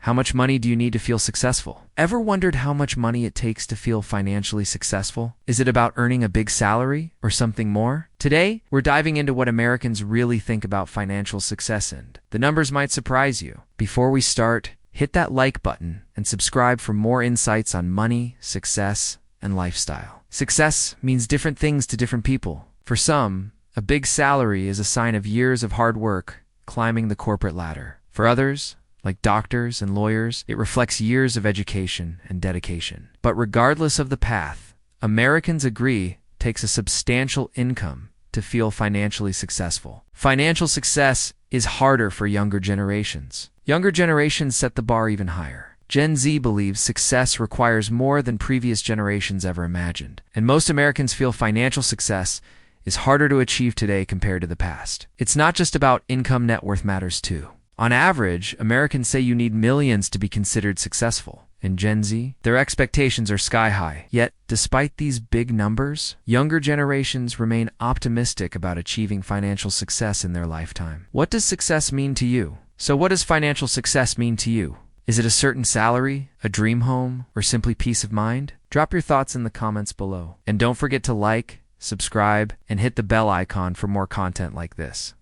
How much money do you need to feel successful? Ever wondered how much money it takes to feel financially successful? Is it about earning a big salary or something more? Today, we're diving into what Americans really think about financial success, and the numbers might surprise you. Before we start, hit that like button and subscribe for more insights on money, success, and lifestyle. Success means different things to different people. For some, a big salary is a sign of years of hard work climbing the corporate ladder. For others, like doctors and lawyers, it reflects years of education and dedication. But regardless of the path, Americans agree it takes a substantial income to feel financially successful. Financial success is harder for younger generations. Younger generations set the bar even higher. Gen Z believes success requires more than previous generations ever imagined, and most Americans feel financial success is harder to achieve today compared to the past. It's not just about income, net worth matters too. On average, Americans say you need millions to be considered successful. In Gen Z, their expectations are sky high. Yet, despite these big numbers, younger generations remain optimistic about achieving financial success in their lifetime. What does success mean to you? So what does financial success mean to you? Is it a certain salary, a dream home, or simply peace of mind? Drop your thoughts in the comments below. And don't forget to like, subscribe, and hit the bell icon for more content like this.